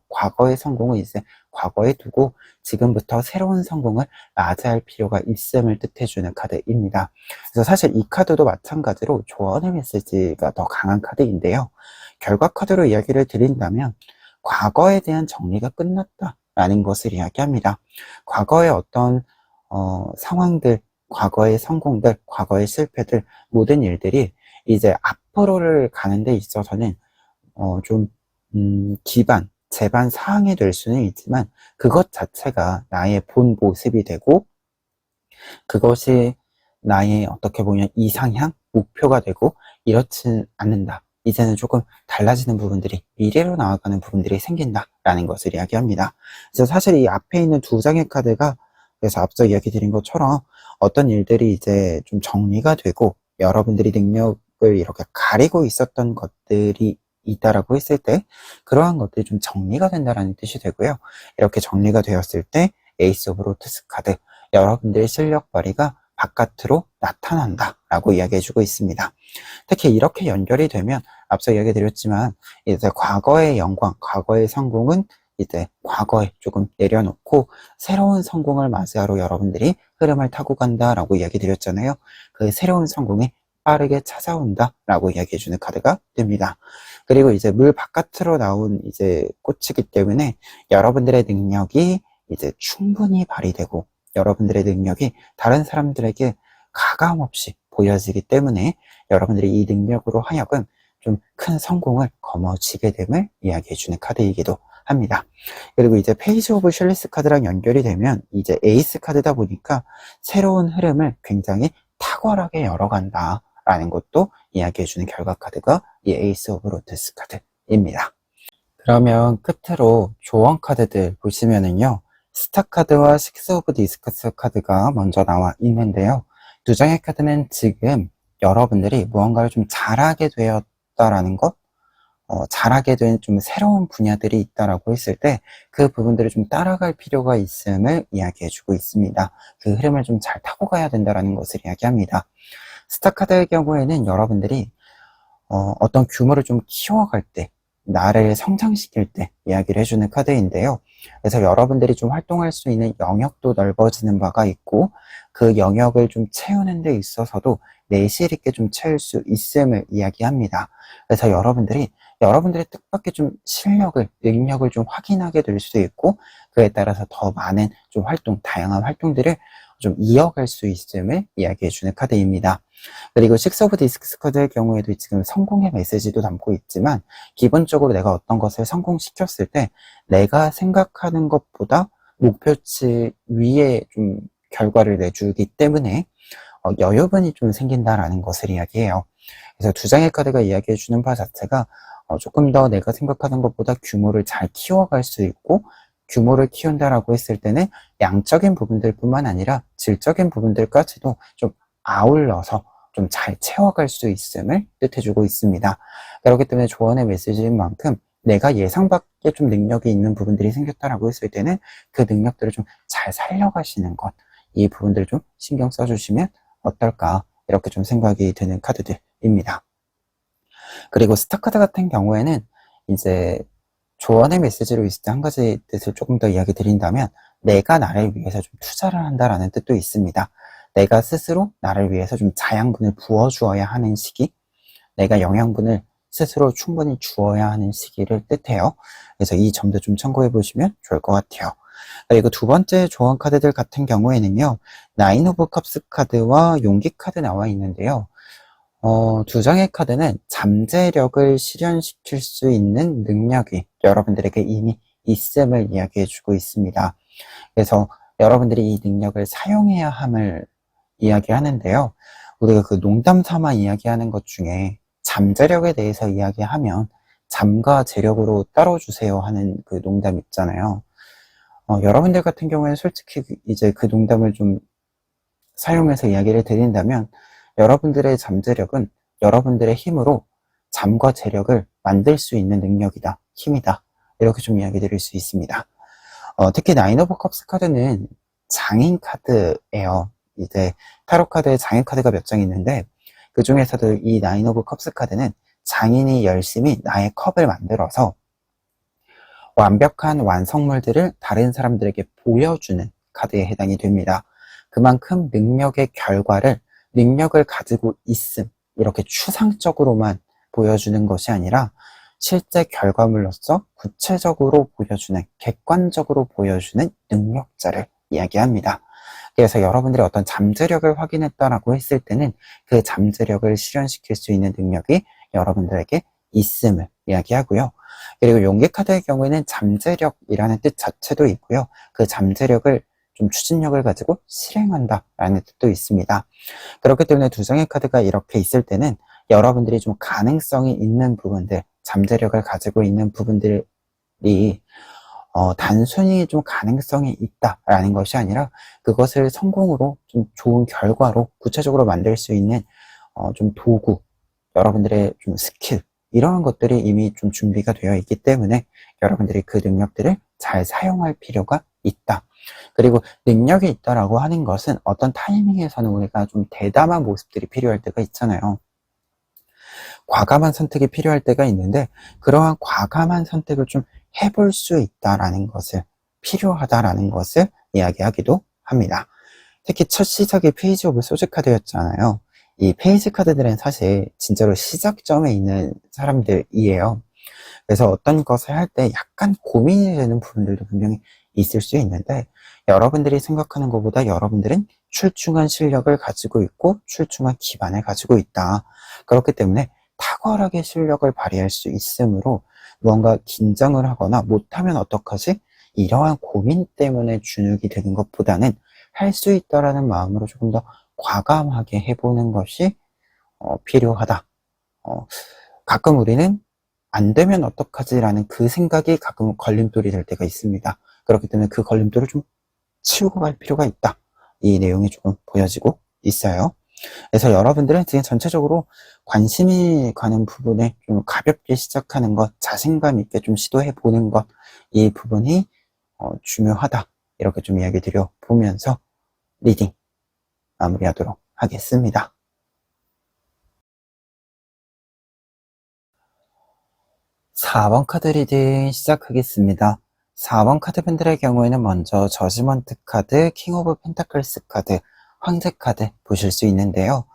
과거의 성공은 이제 과거에 두고 지금부터 새로운 성공을 맞이할 필요가 있음을 뜻해주는 카드입니다. 그래서 사실 이 카드도 마찬가지로 조언의 메시지가 더 강한 카드인데요. 결과 카드로 이야기를 드린다면 과거에 대한 정리가 끝났다라는 것을 이야기합니다. 과거의 어떤 상황들, 과거의 성공들, 과거의 실패들, 모든 일들이 이제 앞으로를 가는 데 있어서는 기반, 제반 사항이 될 수는 있지만 그것 자체가 나의 본 모습이 되고 그것이 나의 어떻게 보면 이상향, 목표가 되고 이렇지 않는다. 이제는 조금 달라지는 부분들이, 미래로 나아가는 부분들이 생긴다라는 것을 이야기합니다. 그래서 사실 이 앞에 있는 두 장의 카드가, 그래서 앞서 이야기 드린 것처럼 어떤 일들이 이제 좀 정리가 되고 여러분들이 능력을 이렇게 가리고 있었던 것들이 있다라고 했을 때 그러한 것들이 좀 정리가 된다라는 뜻이 되고요. 이렇게 정리가 되었을 때 에이스 오브 로투스 카드, 여러분들의 실력 발휘가 바깥으로 나타난다라고 이야기해주고 있습니다. 특히 이렇게 연결이 되면 앞서 이야기 드렸지만 이제 과거의 영광, 과거의 성공은 이제 과거에 조금 내려놓고 새로운 성공을 맞이하러 여러분들이 흐름을 타고 간다라고 이야기 드렸잖아요. 그 새로운 성공이 빠르게 찾아온다라고 이야기해주는 카드가 됩니다. 그리고 이제 물 바깥으로 나온 이제 꽃이기 때문에 여러분들의 능력이 이제 충분히 발휘되고 여러분들의 능력이 다른 사람들에게 가감없이 보여지기 때문에 여러분들이 이 능력으로 하여금 좀 큰 성공을 거머쥐게 됨을 이야기해주는 카드이기도 합니다. 그리고 이제 페이지 오브 슐리스 카드랑 연결이 되면 이제 에이스 카드다 보니까 새로운 흐름을 굉장히 탁월하게 열어간다 라는 것도 이야기해주는 결과 카드가 이 에이스 오브 로투스 카드입니다. 그러면 끝으로 조언 카드들 보시면은요, 스타 카드와 식스 오브 디스커스 카드가 먼저 나와 있는데요. 두 장의 카드는 지금 여러분들이 무언가를 좀 잘하게 되었다라는 것, 잘하게 된 좀 새로운 분야들이 있다라고 했을 때 그 부분들을 좀 따라갈 필요가 있음을 이야기해주고 있습니다. 그 흐름을 좀 잘 타고 가야 된다라는 것을 이야기합니다. 스타 카드의 경우에는 여러분들이 어떤 규모를 좀 키워갈 때, 나를 성장시킬 때 이야기를 해주는 카드인데요. 그래서 여러분들이 좀 활동할 수 있는 영역도 넓어지는 바가 있고 그 영역을 좀 채우는 데 있어서도 내실 있게 좀 채울 수 있음을 이야기합니다. 그래서 여러분들이 여러분들의 뜻밖의 좀 실력을, 능력을 좀 확인하게 될 수도 있고 그에 따라서 더 많은 좀 활동, 다양한 활동들을 좀 이어갈 수 있음을 이야기해주는 카드입니다. 그리고 식스 오브 디스크스 카드의 경우에도 지금 성공의 메시지도 담고 있지만 기본적으로 내가 어떤 것을 성공시켰을 때 내가 생각하는 것보다 목표치 위에 좀 결과를 내주기 때문에 여유분이 좀 생긴다라는 것을 이야기해요. 그래서 두 장의 카드가 이야기해주는 바 자체가 조금 더 내가 생각하는 것보다 규모를 잘 키워갈 수 있고 규모를 키운다라고 했을 때는 양적인 부분들뿐만 아니라 질적인 부분들까지도 좀 아울러서 좀 잘 채워갈 수 있음을 뜻해주고 있습니다. 그렇기 때문에 조언의 메시지인 만큼 내가 예상 밖에 좀 능력이 있는 부분들이 생겼다라고 했을 때는 그 능력들을 좀 잘 살려가시는 것, 이 부분들을 좀 신경 써주시면 어떨까, 이렇게 좀 생각이 드는 카드들입니다. 그리고 스타 카드 같은 경우에는 이제 조언의 메시지로 있을 때 한 가지 뜻을 조금 더 이야기 드린다면, 내가 나를 위해서 좀 투자를 한다라는 뜻도 있습니다. 내가 스스로 나를 위해서 좀 자양분을 부어주어야 하는 시기, 내가 영양분을 스스로 충분히 주어야 하는 시기를 뜻해요. 그래서 이 점도 좀 참고해 보시면 좋을 것 같아요. 그리고 두 번째 조언 카드들 같은 경우에는요, 나인 오브 컵스 카드와 용기 카드 나와 있는데요. 두 장의 카드는 잠재력을 실현시킬 수 있는 능력이 여러분들에게 이미 있음을 이야기해주고 있습니다. 그래서 여러분들이 이 능력을 사용해야 함을 이야기하는데요. 우리가 그 농담 삼아 이야기하는 것 중에 잠재력에 대해서 이야기하면 잠과 재력으로 따로 주세요 하는 그 농담 있잖아요. 여러분들 같은 경우에는 솔직히 이제 그 농담을 좀 사용해서 이야기를 드린다면, 여러분들의 잠재력은 여러분들의 힘으로 잠과 재력을 만들 수 있는 능력이다, 힘이다, 이렇게 좀 이야기 드릴 수 있습니다. 특히 나인 오브 컵스 카드는 장인 카드예요. 이제 타로 카드에 장인 카드가 몇 장 있는데, 그 중에서도 이 나인 오브 컵스 카드는 장인이 열심히 나의 컵을 만들어서 완벽한 완성물들을 다른 사람들에게 보여주는 카드에 해당이 됩니다. 그만큼 능력을 가지고 있음, 이렇게 추상적으로만 보여주는 것이 아니라 실제 결과물로서 구체적으로 보여주는, 객관적으로 보여주는 능력자를 이야기합니다. 그래서 여러분들이 어떤 잠재력을 확인했다라고 했을 때는 그 잠재력을 실현시킬 수 있는 능력이 여러분들에게 있음을 이야기하고요. 그리고 용기 카드의 경우에는 잠재력이라는 뜻 자체도 있고요. 그 잠재력을 좀 추진력을 가지고 실행한다 라는 뜻도 있습니다. 그렇기 때문에 두 장의 카드가 이렇게 있을 때는 여러분들이 좀 가능성이 있는 부분들, 잠재력을 가지고 있는 부분들이 단순히 좀 가능성이 있다라는 것이 아니라 그것을 성공으로 좀 좋은 결과로 구체적으로 만들 수 있는 좀 도구, 여러분들의 좀 스킬, 이러한 것들이 이미 좀 준비가 되어 있기 때문에 여러분들이 그 능력들을 잘 사용할 필요가 있다. 그리고 능력이 있다라고 하는 것은 어떤 타이밍에서는 우리가 좀 대담한 모습들이 필요할 때가 있잖아요. 과감한 선택이 필요할 때가 있는데, 그러한 과감한 선택을 좀 해볼 수 있다라는 것을, 필요하다라는 것을 이야기하기도 합니다. 특히 첫 시작이 페이지 오브 소즈 카드였잖아요. 이 페이지 카드들은 사실 진짜로 시작점에 있는 사람들이에요. 그래서 어떤 것을 할 때 약간 고민이 되는 부분들도 분명히 있을 수 있는데, 여러분들이 생각하는 것보다 여러분들은 출중한 실력을 가지고 있고 출중한 기반을 가지고 있다. 그렇기 때문에 탁월하게 실력을 발휘할 수 있으므로 무언가 긴장을 하거나 못하면 어떡하지? 이러한 고민 때문에 주눅이 드는 것보다는 할 수 있다라는 마음으로 조금 더 과감하게 해보는 것이 필요하다. 가끔 우리는 안 되면 어떡하지라는 그 생각이 가끔 걸림돌이 될 때가 있습니다. 그렇기 때문에 그 걸림돌을 좀 치우고 갈 필요가 있다. 이 내용이 조금 보여지고 있어요. 그래서 여러분들은 지금 전체적으로 관심이 가는 부분에 좀 가볍게 시작하는 것, 자신감 있게 좀 시도해 보는 것, 이 부분이 중요하다. 이렇게 좀 이야기 드려 보면서 리딩 마무리하도록 하겠습니다. 4번 카드 리딩 시작하겠습니다. 4번 카드 분들의 경우에는 먼저 저지먼트 카드, 킹 오브 펜타클스 카드, 황제 카드 보실 수 있는데요.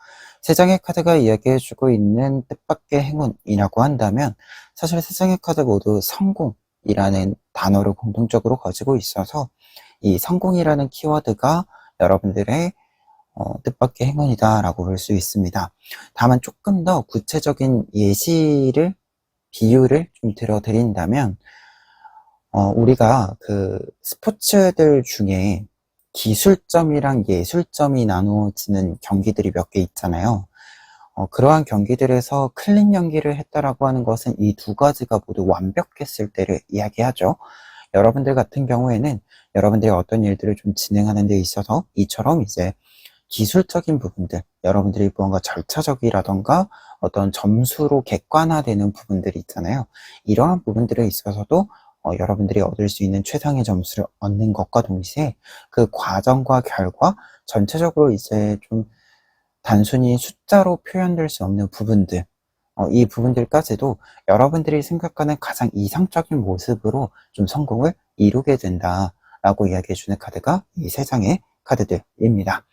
세 장의 카드가 이야기해주고 있는 뜻밖의 행운이라고 한다면, 사실 세 장의 카드 모두 성공이라는 단어를 공통적으로 가지고 있어서 이 성공이라는 키워드가 여러분들의 뜻밖의 행운이다 라고 볼 수 있습니다. 다만 조금 더 구체적인 비유를 좀 들어드린다면, 우리가 그 스포츠들 중에 기술점이랑 예술점이 나누어지는 경기들이 몇 개 있잖아요. 그러한 경기들에서 클린 연기를 했다라고 하는 것은 이 두 가지가 모두 완벽했을 때를 이야기하죠. 여러분들 같은 경우에는 여러분들이 어떤 일들을 좀 진행하는 데 있어서 이처럼 이제 기술적인 부분들, 여러분들이 뭔가 절차적이라던가 어떤 점수로 객관화되는 부분들이 있잖아요. 이러한 부분들에 있어서도 여러분들이 얻을 수 있는 최상의 점수를 얻는 것과 동시에 그 과정과 결과 전체적으로 이제 좀 단순히 숫자로 표현될 수 없는 부분들, 이 부분들까지도 여러분들이 생각하는 가장 이상적인 모습으로 좀 성공을 이루게 된다라고 이야기해주는 카드가 이 세 장의 카드들입니다.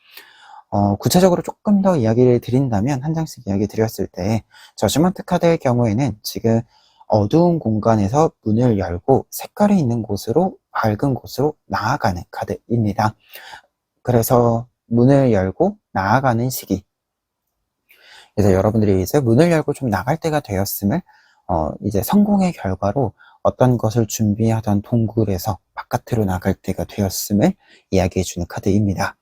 구체적으로 조금 더 이야기를 드린다면, 한 장씩 이야기 드렸을 때, 저지먼트 카드의 경우에는 지금 어두운 공간에서 문을 열고 색깔이 있는 곳으로, 밝은 곳으로 나아가는 카드입니다. 그래서 문을 열고 나아가는 시기. 그래서 여러분들이 이제 문을 열고 좀 나갈 때가 되었음을, 이제 성공의 결과로 어떤 것을 준비하던 동굴에서 바깥으로 나갈 때가 되었음을 이야기해주는 카드입니다.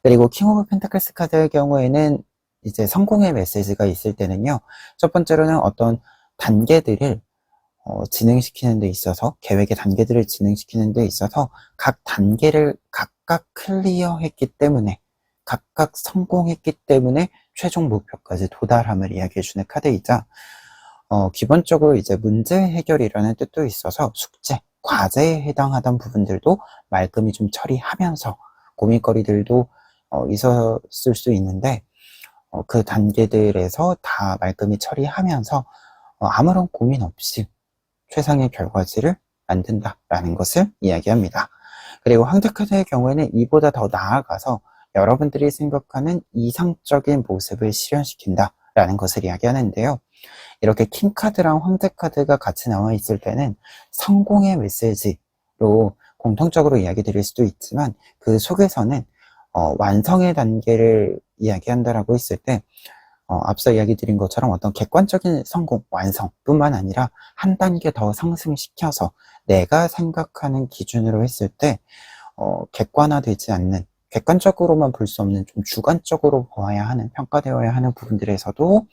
그리고 킹 오브 펜타클스 카드의 경우에는 이제 성공의 메시지가 있을 때는요, 첫 번째로는 어떤 단계들을 진행시키는 데 있어서, 계획의 단계들을 진행시키는 데 있어서 각 단계를 각각 클리어했기 때문에, 각각 성공했기 때문에 최종 목표까지 도달함을 이야기해주는 카드이자, 기본적으로 이제 문제 해결이라는 뜻도 있어서 숙제, 과제에 해당하던 부분들도 말끔히 좀 처리하면서 고민거리들도 있었을 수 있는데, 그 단계들에서 다 말끔히 처리하면서 아무런 고민 없이 최상의 결과지를 만든다라는 것을 이야기합니다. 그리고 황제카드의 경우에는 이보다 더 나아가서 여러분들이 생각하는 이상적인 모습을 실현시킨다라는 것을 이야기하는데요. 이렇게 킹카드랑 황제카드가 같이 나와 있을 때는 성공의 메시지로 공통적으로 이야기 드릴 수도 있지만, 그 속에서는 완성의 단계를 이야기한다라고 했을 때, 앞서 이야기 드린 것처럼 어떤 객관적인 성공, 완성뿐만 아니라 한 단계 더 상승시켜서 내가 생각하는 기준으로 했을 때, 객관화되지 않는, 객관적으로만 볼 수 없는 좀 주관적으로 보아야 하는, 평가되어야 하는 부분들에서도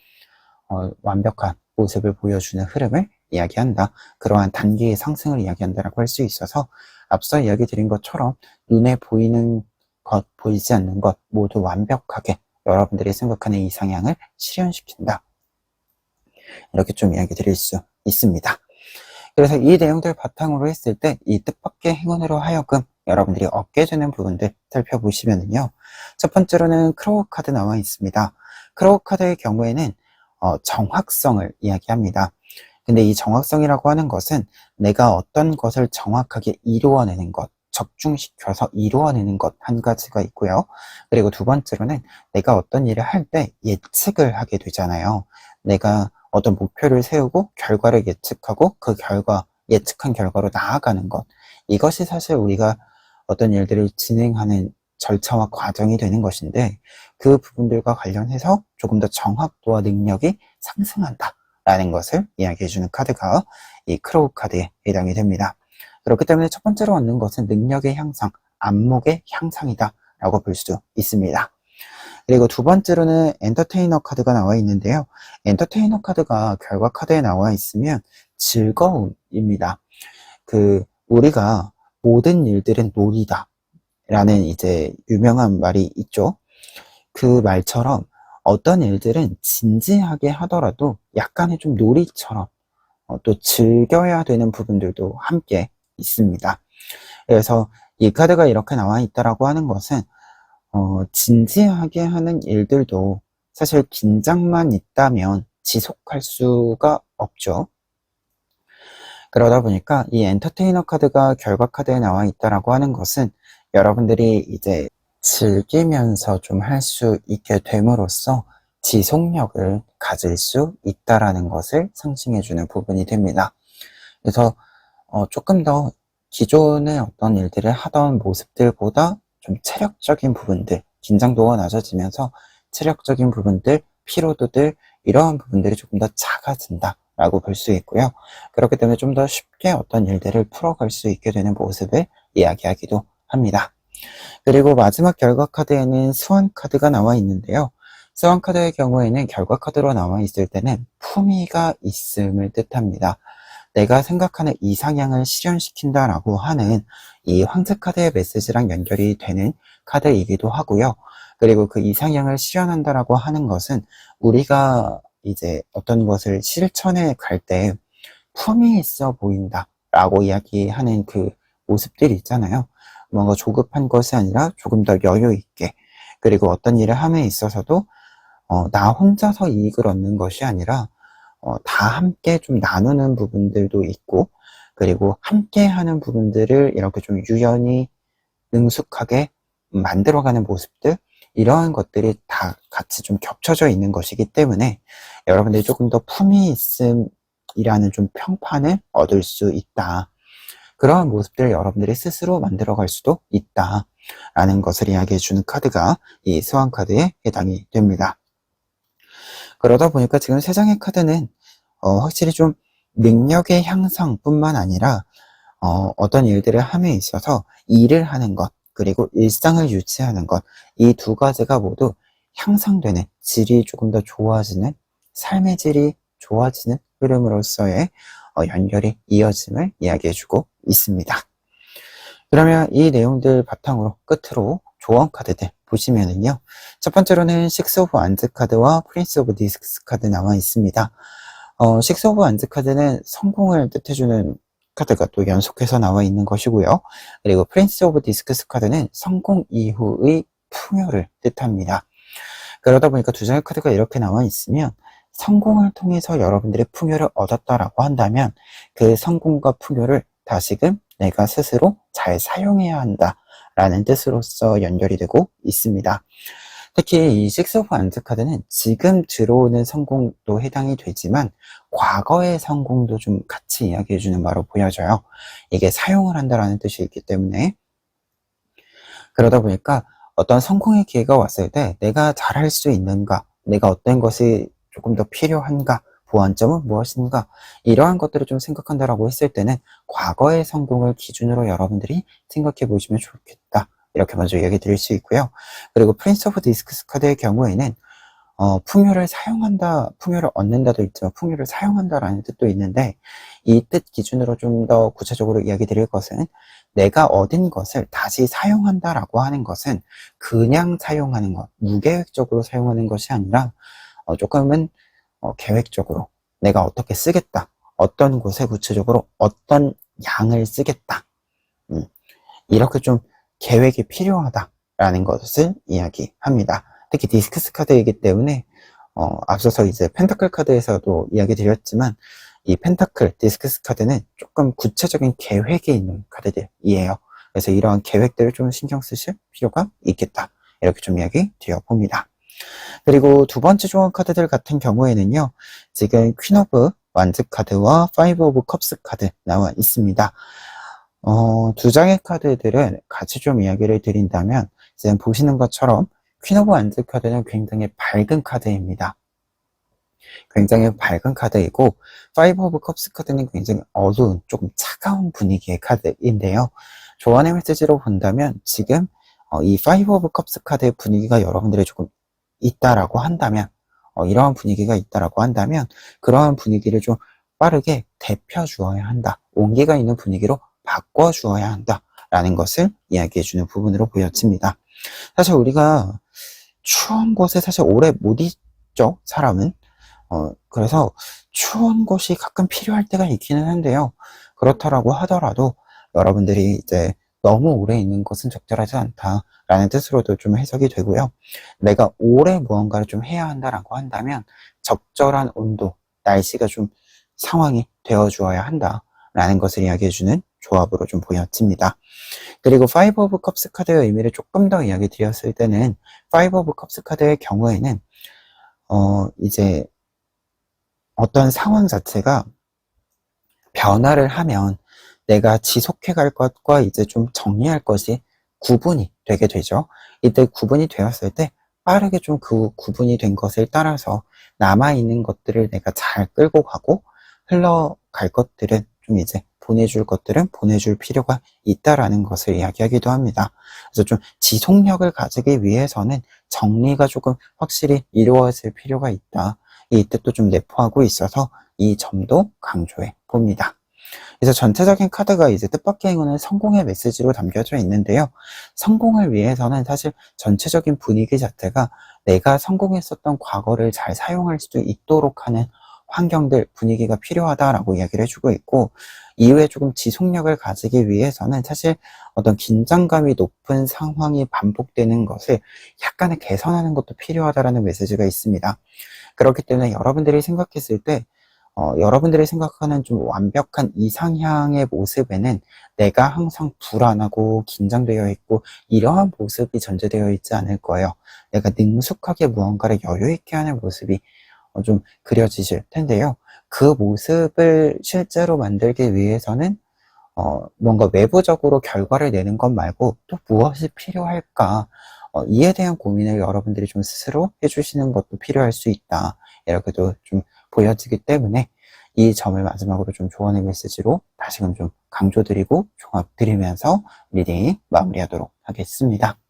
완벽한 모습을 보여주는 흐름을 이야기한다. 그러한 단계의 상승을 이야기한다라고 할 수 있어서, 앞서 이야기 드린 것처럼 눈에 보이는 것, 보이지 않는 것 모두 완벽하게 여러분들이 생각하는 이상향을 실현시킨다. 이렇게 좀 이야기 드릴 수 있습니다. 그래서 이 내용들 바탕으로 했을 때 이 뜻밖의 행운으로 하여금 여러분들이 얻게 되는 부분들 살펴보시면요. 첫 번째로는 크로우 카드 나와 있습니다. 크로우 카드의 경우에는 정확성을 이야기합니다. 근데 이 정확성이라고 하는 것은 내가 어떤 것을 정확하게 이루어내는 것, 적중시켜서 이루어내는 것 한 가지가 있고요. 그리고 두 번째로는 내가 어떤 일을 할 때 예측을 하게 되잖아요. 내가 어떤 목표를 세우고 결과를 예측하고 그 결과, 예측한 결과로 나아가는 것. 이것이 사실 우리가 어떤 일들을 진행하는 절차와 과정이 되는 것인데, 그 부분들과 관련해서 조금 더 정확도와 능력이 상승한다 라는 것을 이야기해주는 카드가 이 크로우 카드에 해당이 됩니다. 그렇기 때문에 첫 번째로 얻는 것은 능력의 향상, 안목의 향상이다 라고 볼 수 있습니다. 그리고 두 번째로는 엔터테이너 카드가 나와 있는데요. 엔터테이너 카드가 결과 카드에 나와 있으면 즐거움입니다. 우리가 모든 일들은 놀이다 라는 이제 유명한 말이 있죠. 그 말처럼 어떤 일들은 진지하게 하더라도 약간의 좀 놀이처럼 또 즐겨야 되는 부분들도 함께 있습니다. 그래서 이 카드가 이렇게 나와 있다라고 하는 것은 진지하게 하는 일들도 사실 긴장만 있다면 지속할 수가 없죠. 그러다 보니까 이 엔터테이너 카드가 결과 카드에 나와 있다라고 하는 것은 여러분들이 이제 즐기면서 좀 할 수 있게 됨으로써 지속력을 가질 수 있다라는 것을 상징해주는 부분이 됩니다. 그래서 조금 더 기존의 어떤 일들을 하던 모습들보다 좀 체력적인 부분들, 긴장도가 낮아지면서 체력적인 부분들, 피로도들, 이러한 부분들이 조금 더 작아진다 라고 볼 수 있고요. 그렇기 때문에 좀 더 쉽게 어떤 일들을 풀어갈 수 있게 되는 모습을 이야기하기도 합니다. 그리고 마지막 결과 카드에는 스완 카드가 나와 있는데요. 스완 카드의 경우에는 결과 카드로 나와 있을 때는 품위가 있음을 뜻합니다. 내가 생각하는 이상향을 실현시킨다라고 하는 이 황제 카드의 메시지랑 연결이 되는 카드이기도 하고요. 그리고 그 이상향을 실현한다라고 하는 것은 우리가 이제 어떤 것을 실천해 갈 때 품이 있어 보인다 라고 이야기하는 그 모습들이 있잖아요. 뭔가 조급한 것이 아니라 조금 더 여유 있게, 그리고 어떤 일을 함에 있어서도 나 혼자서 이익을 얻는 것이 아니라 다 함께 좀 나누는 부분들도 있고, 그리고 함께 하는 부분들을 이렇게 좀 유연히 능숙하게 만들어가는 모습들, 이러한 것들이 다 같이 좀 겹쳐져 있는 것이기 때문에 여러분들이 조금 더 품이 있음이라는 좀 평판을 얻을 수 있다. 그러한 모습들을 여러분들이 스스로 만들어갈 수도 있다 라는 것을 이야기해주는 카드가 이 스완 카드에 해당이 됩니다. 그러다 보니까 지금 세 장의 카드는 확실히 좀 능력의 향상뿐만 아니라 어떤 일들을 함에 있어서 일을 하는 것, 그리고 일상을 유지하는 것, 이 두 가지가 모두 향상되는, 질이 조금 더 좋아지는, 삶의 질이 좋아지는 흐름으로서의 연결이 이어짐을 이야기해주고 있습니다. 그러면 이 내용들 바탕으로 끝으로 조언 카드들 보시면은요, 첫 번째로는 식스 오브 완즈 카드와 프린스 오브 디스크스 카드 나와 있습니다. 식스 오브 완즈 카드는 성공을 뜻해주는 카드가 또 연속해서 나와 있는 것이고요. 그리고 프린스 오브 디스크스 카드는 성공 이후의 풍요를 뜻합니다. 그러다 보니까 두 장의 카드가 이렇게 나와 있으면 성공을 통해서 여러분들의 풍요를 얻었다라고 한다면 그 성공과 풍요를 다시금 내가 스스로 잘 사용해야 한다라는 뜻으로서 연결이 되고 있습니다. 특히 이 식스 오브 완즈 카드는 지금 들어오는 성공도 해당이 되지만 과거의 성공도 좀 같이 이야기해주는 바로 보여져요. 이게 사용을 한다라는 뜻이 있기 때문에, 그러다 보니까 어떤 성공의 기회가 왔을 때 내가 잘할 수 있는가, 내가 어떤 것이 조금 더 필요한가, 보완점은 무엇인가, 이러한 것들을 좀 생각한다라고 했을 때는 과거의 성공을 기준으로 여러분들이 생각해 보시면 좋겠다, 이렇게 먼저 얘기 드릴 수 있고요. 그리고 프린스 오브 디스크스 카드의 경우에는 풍요를 사용한다, 풍요를 얻는다도 있지만 풍요를 사용한다라는 뜻도 있는데, 이 뜻 기준으로 좀 더 구체적으로 이야기 드릴 것은, 내가 얻은 것을 다시 사용한다라고 하는 것은 그냥 사용하는 것, 무계획적으로 사용하는 것이 아니라 조금은 계획적으로 내가 어떻게 쓰겠다, 어떤 곳에 구체적으로 어떤 양을 쓰겠다, 이렇게 좀 계획이 필요하다라는 것을 이야기합니다. 특히 디스크스 카드이기 때문에 앞서서 이제 펜타클 카드에서도 이야기 드렸지만 이 펜타클, 디스크스 카드는 조금 구체적인 계획이 있는 카드들이에요. 그래서 이러한 계획들을 좀 신경 쓰실 필요가 있겠다, 이렇게 좀 이야기 드려봅니다. 그리고 두 번째 조언 카드들 같은 경우에는요, 지금 퀸 오브 완즈 카드와 파이브 오브 컵스 카드 나와 있습니다. 두 장의 카드들은 같이 좀 이야기를 드린다면, 지금 보시는 것처럼 퀸 오브 완즈 카드는 굉장히 밝은 카드입니다. 굉장히 밝은 카드이고, 파이브 오브 컵스 카드는 굉장히 어두운, 조금 차가운 분위기의 카드인데요. 조언의 메시지로 본다면 지금 이 파이브 오브 컵스 카드의 분위기가 여러분들의 조금 있다라고 한다면, 이러한 분위기가 있다라고 한다면 그러한 분위기를 좀 빠르게 데펴 주어야 한다, 온기가 있는 분위기로 바꿔 주어야 한다 라는 것을 이야기해 주는 부분으로 보여집니다. 사실 우리가 추운 곳에 사실 오래 못 있죠, 사람은. 그래서 추운 곳이 가끔 필요할 때가 있기는 한데요, 그렇다라고 하더라도 여러분들이 이제 너무 오래 있는 것은 적절하지 않다라는 뜻으로도 좀 해석이 되고요. 내가 오래 무언가를 좀 해야 한다라고 한다면 적절한 온도, 날씨가 좀 상황이 되어 주어야 한다라는 것을 이야기해주는 조합으로 좀 보여집니다. 그리고 파이브 오브 컵스 카드의 의미를 조금 더 이야기 드렸을 때는, 파이브 오브 컵스 카드의 경우에는 이제 어떤 상황 자체가 변화를 하면 내가 지속해 갈 것과 이제 좀 정리할 것이 구분이 되게 되죠. 이때 구분이 되었을 때 빠르게 좀 그 구분이 된 것을 따라서 남아있는 것들을 내가 잘 끌고 가고, 흘러갈 것들은 좀 이제 보내줄 것들은 보내줄 필요가 있다라는 것을 이야기하기도 합니다. 그래서 좀 지속력을 가지기 위해서는 정리가 조금 확실히 이루어질 필요가 있다, 이 뜻도 좀 내포하고 있어서 이 점도 강조해 봅니다. 그래서 전체적인 카드가 이제 뜻밖의 행운은 성공의 메시지로 담겨져 있는데요. 성공을 위해서는 사실 전체적인 분위기 자체가 내가 성공했었던 과거를 잘 사용할 수 있도록 하는 환경들, 분위기가 필요하다라고 이야기를 해주고 있고, 이후에 조금 지속력을 가지기 위해서는 사실 어떤 긴장감이 높은 상황이 반복되는 것을 약간의 개선하는 것도 필요하다라는 메시지가 있습니다. 그렇기 때문에 여러분들이 생각했을 때 여러분들이 생각하는 좀 완벽한 이상향의 모습에는 내가 항상 불안하고 긴장되어 있고 이러한 모습이 전제되어 있지 않을 거예요. 내가 능숙하게 무언가를 여유 있게 하는 모습이 좀 그려지실 텐데요. 그 모습을 실제로 만들기 위해서는 뭔가 외부적으로 결과를 내는 것 말고 또 무엇이 필요할까? 이에 대한 고민을 여러분들이 좀 스스로 해주시는 것도 필요할 수 있다. 이렇게도 좀 보여지기 때문에 이 점을 마지막으로 좀 조언의 메시지로 다시금 좀 강조드리고 종합드리면서 리딩 마무리하도록 하겠습니다.